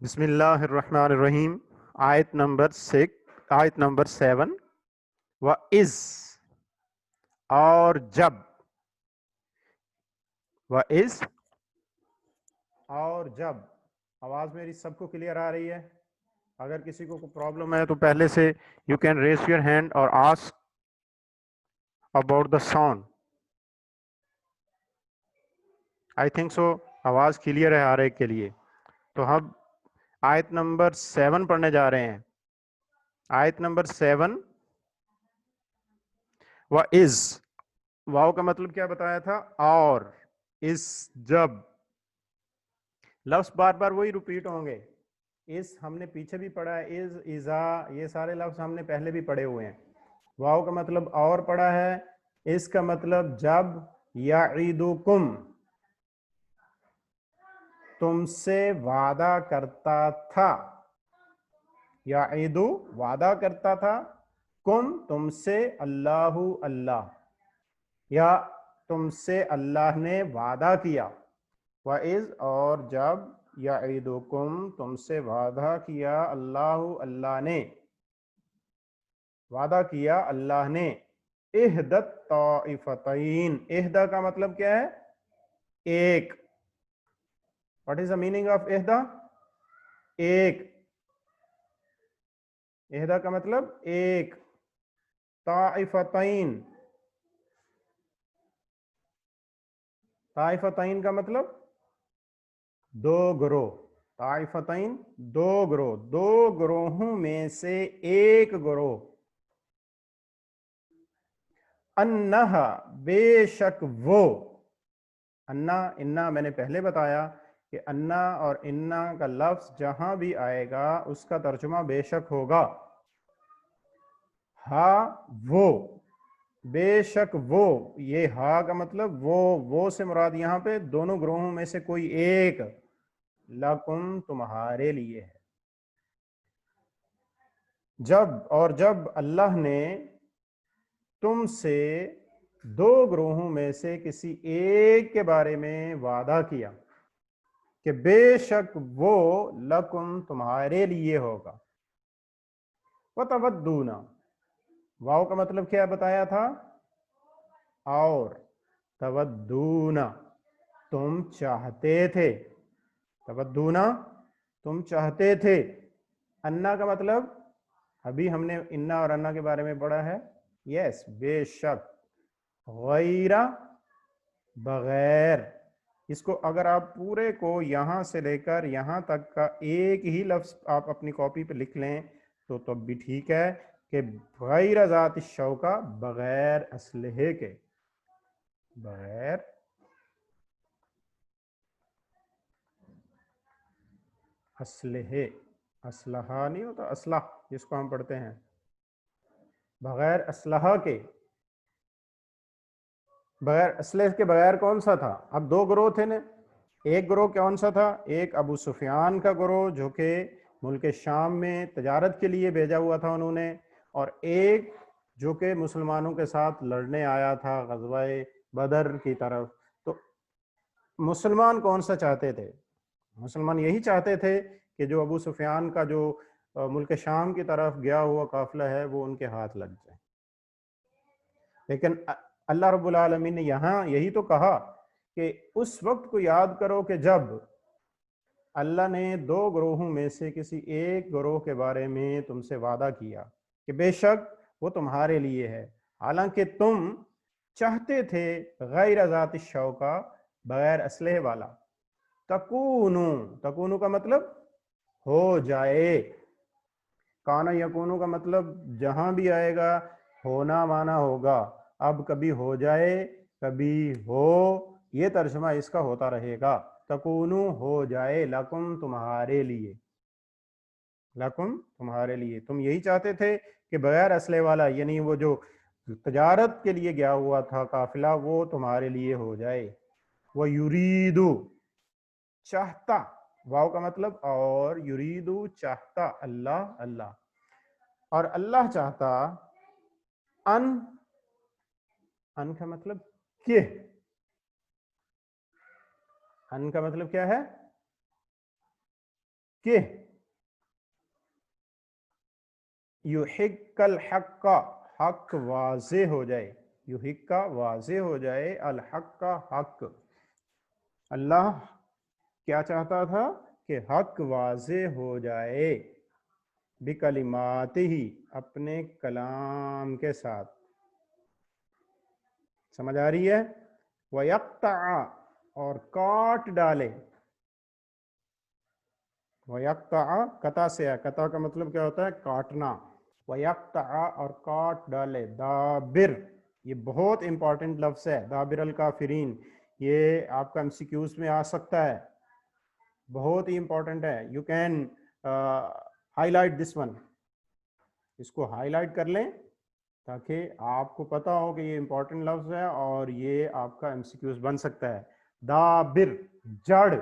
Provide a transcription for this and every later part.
بسم اللہ الرحمن الرحیم. آیت نمبر 7. وَإِذْ اور جب. وَإِذْ اور جب. آواز میری سب کو کلیئر آ رہی ہے؟ اگر کسی کو کوئی پرابلم ہے تو پہلے سے you can raise your hand اور ask about the sound. I think so آواز کلیئر ہے ہر ایک کے لیے. تو ہم آیت نمبر 7 پڑھنے جا رہے ہیں. آیت نمبر 7. وَإِذْ واو کا مطلب کیا بتایا تھا؟ اور. اس جب. لفظ بار بار وہی ریپیٹ ہوں گے. اس ہم نے پیچھے بھی پڑھا ہے. از، ازا، یہ سارے لفظ ہم نے پہلے بھی پڑھے ہوئے ہیں. واو کا مطلب اور پڑھا ہے. اس کا مطلب جب. یعیدکم تم سے وعدہ کرتا تھا. یعیدو وعدہ کرتا تھا. کم تم سے. اللہ اللہ. یا تم سے اللہ نے وعدہ کیا. وَإِذْ اور جب. یعیدکم تم سے وعدہ کیا اللہ اللہ نے. وعدہ کیا اللہ نے. احدت طائفتین. احدہ کا مطلب کیا ہے؟ ایک. What is the meaning of احدہ؟ ایک. احدہ کا مطلب ایک. طائفتین. طائفتین کا مطلب دو گروہ. طائفتین دو گروہ. دو گروہوں میں سے ایک گروہ. انہا بے شک وہ. انا انا میں نے پہلے بتایا کہ انا اور انا کا لفظ جہاں بھی آئے گا اس کا ترجمہ بے شک ہوگا. ہا وہ. بے شک وہ. یہ ہا کا مطلب وہ سے مراد یہاں پہ دونوں گروہوں میں سے کوئی ایک. لکم تمہارے لیے ہے. جب اور جب اللہ نے تم سے دو گروہوں میں سے کسی ایک کے بارے میں وعدہ کیا کہ بے شک وہ لکم تمہارے لیے ہوگا. وَتَوَدُّونَ واو کا مطلب کیا بتایا تھا؟ اور. تودون تم چاہتے تھے. تودون تم چاہتے تھے. انا کا مطلب ابھی ہم نے انا اور انا کے بارے میں پڑھا ہے. یس بے شک. غیر بغیر. اس کو اگر آپ پورے کو یہاں سے لے کر یہاں تک کا ایک ہی لفظ آپ اپنی کاپی پہ لکھ لیں تو تب بھی ٹھیک ہے کہ غیر ذات الشوکہ بغیر اسلحے کے. بغیر اسلحے. اسلحہ نہیں ہوتا اسلحہ جس کو ہم پڑھتے ہیں. بغیر اسلحہ کے. بغیر اسلحے کے بغیر کون سا تھا؟ اب دو گروہ تھے نا. ایک گروہ کون سا تھا؟ ایک ابو سفیان کا گروہ جو کہ ملک شام میں تجارت کے لیے بھیجا ہوا تھا انہوں نے. اور ایک جو کہ مسلمانوں کے ساتھ لڑنے آیا تھا غزوہ بدر کی طرف. تو مسلمان کون سا چاہتے تھے؟ مسلمان یہی چاہتے تھے کہ جو ابو سفیان کا جو ملک شام کی طرف گیا ہوا قافلہ ہے وہ ان کے ہاتھ لگ جائے. لیکن اللہ رب العالمین نے یہاں یہی تو کہا کہ اس وقت کو یاد کرو کہ جب اللہ نے دو گروہوں میں سے کسی ایک گروہ کے بارے میں تم سے وعدہ کیا کہ بے شک وہ تمہارے لیے ہے. حالانکہ تم چاہتے تھے غیر ذات الشوکہ بغیر اسلحے والا. تکونو کا مطلب ہو جائے. کانا یکونو کا مطلب جہاں بھی آئے گا ہونا مانا ہوگا. اب کبھی ہو جائے کبھی ہو یہ ترجمہ اس کا ہوتا رہے گا. تکونو ہو جائے. لکم تمہارے لیے. لکم تمہارے لیے. تم یہی چاہتے تھے کہ بغیر اسلحے والا یعنی وہ جو تجارت کے لیے گیا ہوا تھا قافلہ وہ تمہارے لیے ہو جائے. وہ یریدو چاہتا. واو کا مطلب اور. یریدو چاہتا. اللہ اللہ. اور اللہ چاہتا. ان کا مطلب کہ. ان کا مطلب کیا ہے؟ کہ یحق الحق کا حق واضح ہو جائے، یحق کا واضح ہو جائے، الحق کا حق. اللہ کیا چاہتا تھا کہ حق واضح ہو جائے، بکلمات ہی اپنے کلام کے ساتھ. سمجھ آ رہی ہے؟ وَيَقْطَعَ اور کاٹ ڈالے. وَيَقْطَعَ قطع سے ہے، قطع کا مطلب کیا ہوتا ہے؟ کاٹنا. وَيَقْطَعَ اور کاٹ ڈالے. دابر یہ بہت امپورٹنٹ لفظ ہے، دابر الکافرین. یہ آپ کا MCQs میں آ سکتا ہے، بہت ہی امپورٹنٹ ہے. You can highlight this one, اس کو ہائی لائٹ کر لیں تاکہ آپ کو پتا ہو کہ یہ امپورٹنٹ لفظ ہے اور یہ آپ کا MCQs بن سکتا ہے. دابر جڑ،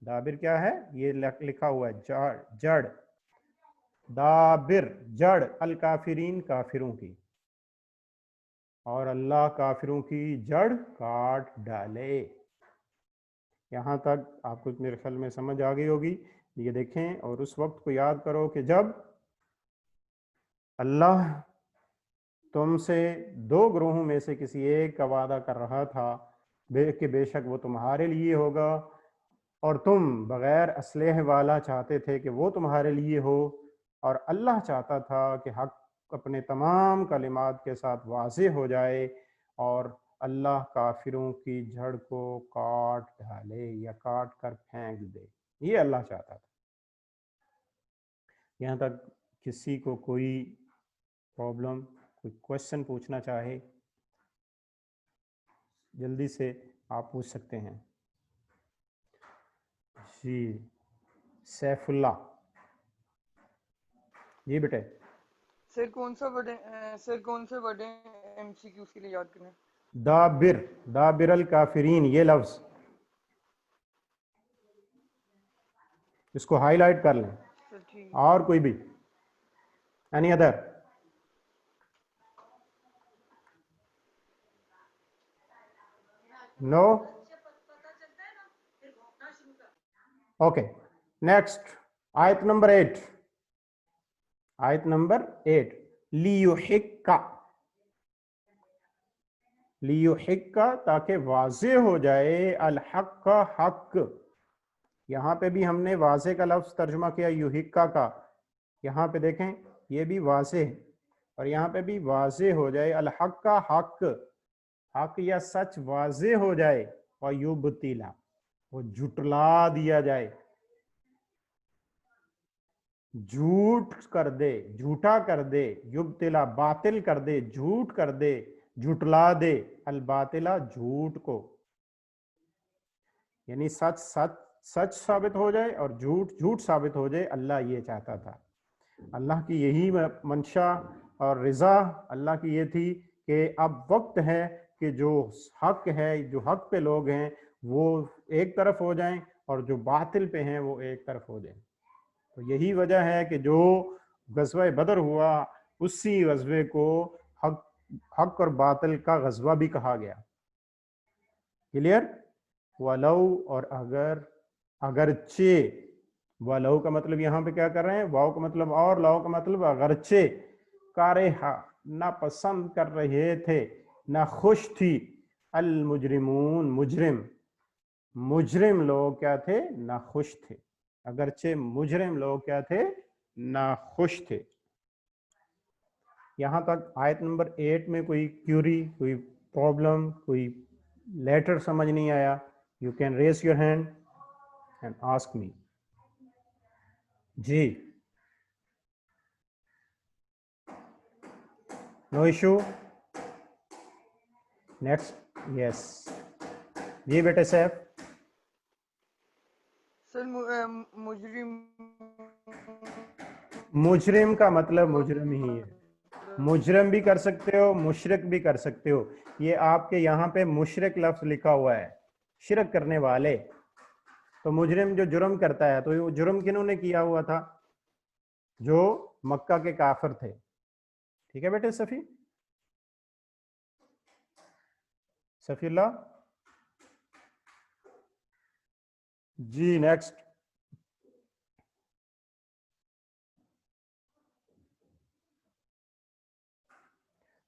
دابر کیا ہے؟ یہ لکھا ہوا ہے جڑ. دابر جڑ الکافرین کافروں کی، اور اللہ کافروں کی جڑ کاٹ ڈالے. یہاں تک آپ کو میرے خیال میں سمجھ آ گئی ہوگی. یہ دیکھیں اور اس وقت کو یاد کرو کہ جب اللہ تم سے دو گروہوں میں سے کسی ایک کا وعدہ کر رہا تھا کہ بے شک وہ تمہارے لیے ہوگا، اور تم بغیر اسلحے والا چاہتے تھے کہ وہ تمہارے لیے ہو، اور اللہ چاہتا تھا کہ حق اپنے تمام کلمات کے ساتھ واضح ہو جائے، اور اللہ کافروں کی جڑ کو کاٹ ڈالے یا کاٹ کر پھینک دے. یہ اللہ چاہتا تھا. یہاں تک کسی کو کوئی پرابلم، کوئی کوشچن پوچھنا چاہے جلدی سے آپ پوچھ سکتے ہیں. جی سیف اللہ، جی بیٹے. سر کون سے ورڈ MCQs کے لیے یاد کریں؟ دابر، دابر الکافرین یہ لفظ، اس کو ہائی لائٹ کر لیں. سر ٹھیک. اور کوئی بھی اینی ادر؟ نو؟ اوکے نیکسٹ آیت نمبر 8. آیت نمبر 8 لیحق، لیحق تاکہ واضح ہو جائے، الحق کا حق. یہاں پہ بھی ہم نے واضح کا لفظ ترجمہ کیا یحق کا. یہاں پہ دیکھیں یہ بھی واضح، اور یہاں پہ بھی واضح ہو جائے، الحق کا حق، حق یا سچ واضح ہو جائے. وَيُبْطِلَ وہ جھٹلا دیا جائے، جھوٹ کر دے، جھوٹا کر دے. یبتلا باطل کر دے، جھوٹ کر دے، جھٹلا دے. الباطلہ جھوٹ کو، یعنی سچ سچ سچ ثابت ہو جائے اور جھوٹ جھوٹ ثابت ہو جائے. اللہ یہ چاہتا تھا، اللہ کی یہی منشا اور رضا اللہ کی یہ تھی کہ اب وقت ہے کہ جو حق ہے، جو حق پہ لوگ ہیں وہ ایک طرف ہو جائیں، اور جو باطل پہ ہیں وہ ایک طرف ہو جائیں. تو یہی وجہ ہے کہ جو غزوہ بدر ہوا اسی غزوے کو حق اور باطل کا غزوہ بھی کہا گیا. کلیئر؟ ولو اور اگر، اگرچہ. ولو کا مطلب یہاں پہ کیا کر رہے ہیں؟ واو کا مطلب اور، لو کا مطلب اگرچہ. کارہا نہ پسند کر رہے تھے، نہ خوش تھی. المجرمون مجرم، مجرم لوگ کیا تھے؟ نہ خوش تھے. اگرچہ مجرم لوگ کیا تھے؟ نہ خوش تھے. یہاں تک آیت نمبر 8 میں کوئی کیوری، کوئی پرابلم، کوئی لیٹر سمجھ نہیں آیا؟ You can raise your hand and ask me. جی نو ایشو. نیکسٹ یس جی بیٹے سیف. سر مجرم، مجرم کا مطلب مجرم ہی ہے. مجرم بھی کر سکتے ہو، مشرک بھی کر سکتے ہو. یہ آپ کے یہاں پہ مشرک لفظ لکھا ہوا ہے، شرک کرنے والے. تو مجرم جو جرم کرتا ہے، تو یہ جرم کنہوں نے کیا ہوا تھا؟ جو مکہ کے کافر تھے. ٹھیک ہے بیٹے صفی، صفی اللہ. جی نیکسٹ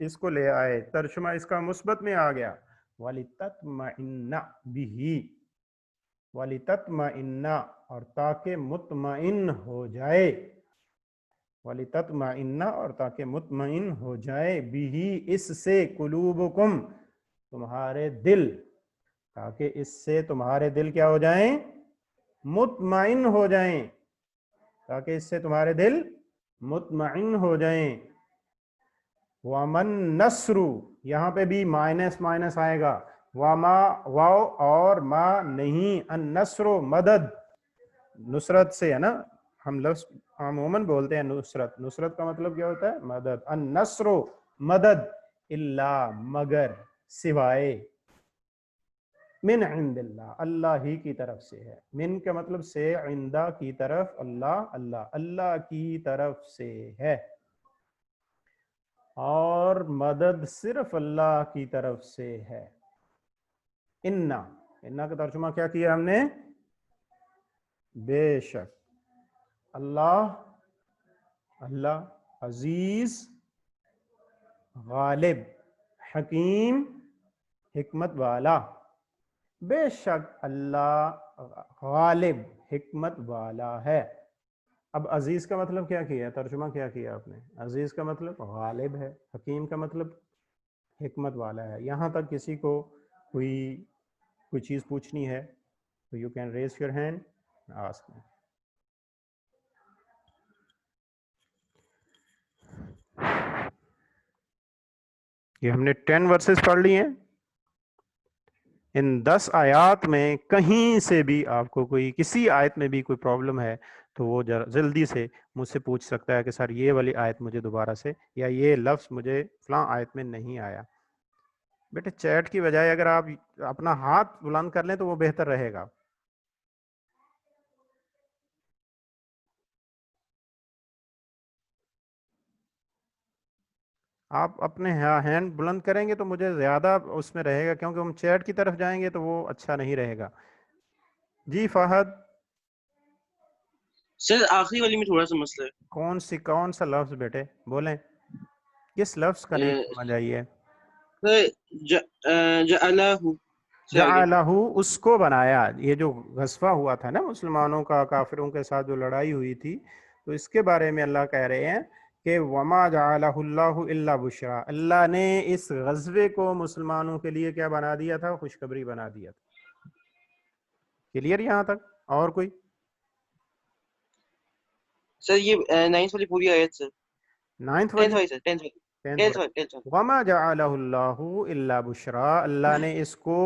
اس کو لے آئے، ترجمہ اس کا مثبت میں آ گیا، وَلِتَطْمَئِنَّ بِهِ، وَلِتَطْمَئِنَّ، اور تاکہ مطمئن ہو جائے، وَلِتَطْمَئِنَّ، اور تاکہ مطمئن ہو جائے، بِهِ، اس سے، قلوبکم، تمہارے دل، تاکہ اس سے تمہارے دل کیا ہو جائیں، مطمئن ہو جائیں، تاکہ اس سے تمہارے دل مطمئن ہو جائیں۔ وَمَن نصر، یہاں پہ بھی مائنس مائنس آئے گا، وما، واو اور ما نہیں، النصر، مدد، نصرت سے ہے نا، ہم لفظ عموماً بولتے ہیں نصرت، نصرت کا مطلب کیا ہوتا ہے، مدد، النصر، مدد، الا، مگر، سوائے، من عند اللہ، اللہ ہی کی طرف سے ہے، من کا مطلب سے، عندہ کی طرف، اللہ، اللہ کی طرف سے ہے، اور مدد صرف اللہ کی طرف سے ہے۔ انا کا ترجمہ کیا کیا ہم نے، بے شک، اللہ عزیز، غالب، حکیم، حکمت والا، بے شک اللہ غالب، حکمت والا ہے۔ اب عزیز کا مطلب کیا کیا، ترجمہ کیا کیا آپ نے، عزیز کا مطلب غالب ہے، حکیم کا مطلب حکمت والا ہے۔ یہاں تک کسی کو کوئی چیز پوچھنی ہے تو you can raise your hand, ask me. یہ ہم نے 10 ورسز پڑھ لی ہیں، ان 10 آیات میں کہیں سے بھی آپ کو کسی آیت میں بھی کوئی پرابلم ہے تو وہ جلدی سے مجھ سے پوچھ سکتا ہے کہ سر یہ والی آیت مجھے دوبارہ سے، یا یہ لفظ مجھے فلاں آیت میں نہیں آیا۔ بیٹے چیٹ کی بجائے اگر آپ اپنا ہاتھ بلند کر لیں تو وہ بہتر رہے گا۔ آپ اپنے ہینڈ بلند کریں گے تو مجھے زیادہ اس میں رہے گا، کیونکہ ہم چیٹ کی طرف جائیں گے تو وہ اچھا نہیں رہے گا۔ جی فہد، سر آخری والی میں تھوڑا سا مسئلہ ہے۔ کون سا لفظ بیٹے بولیں، کس لفظ کا نہیں سمجھ آئی ہے؟ جعلہ سے آگے جعلہ، اس کو بنایا۔ یہ جو غزوہ ہوا تھا نا مسلمانوں کا کافروں کے ساتھ جو لڑائی ہوئی تھی، تو اس کے بارے میں اللہ کہہ رہے ہیں کہ وما جعلہ اللہ الا بشرا، اللہ نے اس غزوے کو مسلمانوں کے لیے کیا بنا دیا تھا، خوشخبری بنا دیا تھا۔ کلیئر یہاں تک؟ اور کوئی؟ سر یہ 9 والی پوری آیت سر، 9 10 والی، والی سر، 10 والی وما جعلہ اللہ الا بشرا، اللہ نے اس کو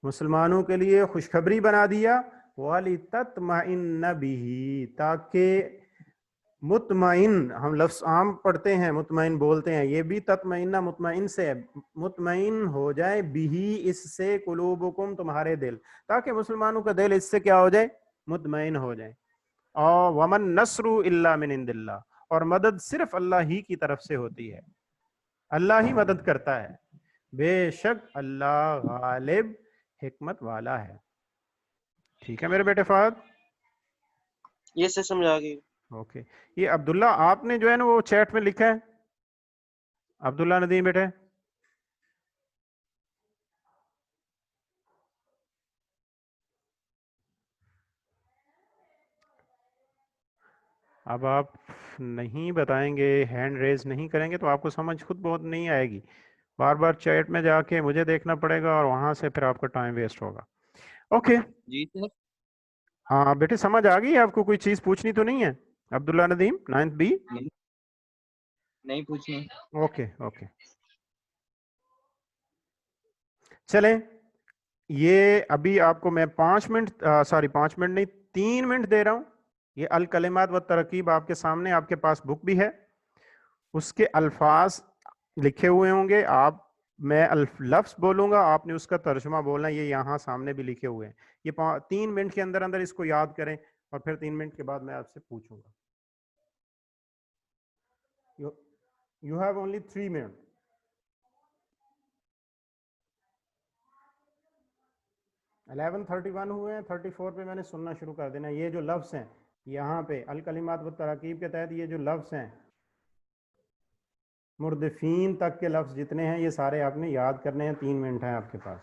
مسلمانوں کے لیے خوشخبری بنا دیا، وَلِتَطْمَئِنَّ بِهِ، تاکہ مطمئن، ہم لفظ عام پڑھتے ہیں مطمئن بولتے ہیں، یہ بھی تطمئنہ مطمئن سے ہے، مطمئن ہو جائے، بھی اس سے، قلوبکم تمہارے دل، تاکہ مسلمانوں کا دل اس سے کیا ہو جائے، مطمئن ہو جائے۔ اور ومن نصر الا من عند اللہ، اور مدد صرف اللہ ہی کی طرف سے ہوتی ہے، اللہ ہی مدد کرتا ہے، بے شک اللہ غالب، حکمت والا ہے۔ ٹھیک ہے میرے بیٹے فہد؟ یہ سر سمجھ آ گئی۔ اوکے، یہ عبداللہ آپ نے جو ہے نا وہ چیٹ میں لکھا ہے، عبداللہ ندیم بیٹے، اب آپ نہیں بتائیں گے، ہینڈ ریز نہیں کریں گے تو آپ کو سمجھ خود بہت نہیں آئے گی، بار بار چیٹ میں جا کے مجھے دیکھنا پڑے گا اور وہاں سے پھر آپ کا ٹائم ویسٹ ہوگا۔ اوکے جی سر، ہاں بیٹے سمجھ آ گئی، آپ کو کوئی چیز پوچھنی تو نہیں ہے؟ عبداللہ ندیم 9th B، نہیں پوچھنا۔ اوکے اوکے چلیں، یہ ابھی آپ کو میں 5 منٹ، 5 منٹ نہیں 3 منٹ دے رہا ہوں۔ یہ الکلمات و ترکیب آپ کے سامنے، آپ کے پاس بک بھی ہے، اس کے الفاظ لکھے ہوئے ہوں گے، میں لفظ بولوں گا، آپ نے اس کا ترجمہ بولنا، یہ یہاں سامنے بھی لکھے ہوئے ہیں۔ یہ 3 منٹ کے اندر اندر اس کو یاد کریں، اور پھر 3 منٹ کے بعد میں آپ سے پوچھوں گا۔ You have only 3 minutes. Eleven 31 ہوئے ہیں، 34 پہ میں نے سننا شروع کر دینا۔ یہ جو لفظ ہیں یہاں پہ الکلمات و تراکیب کے تحت، یہ جو لفظ ہیں مردفین تک کے لفظ جتنے ہیں یہ سارے آپ نے یاد کرنے ہیں. 3 منٹ ہیں آپ کے پاس.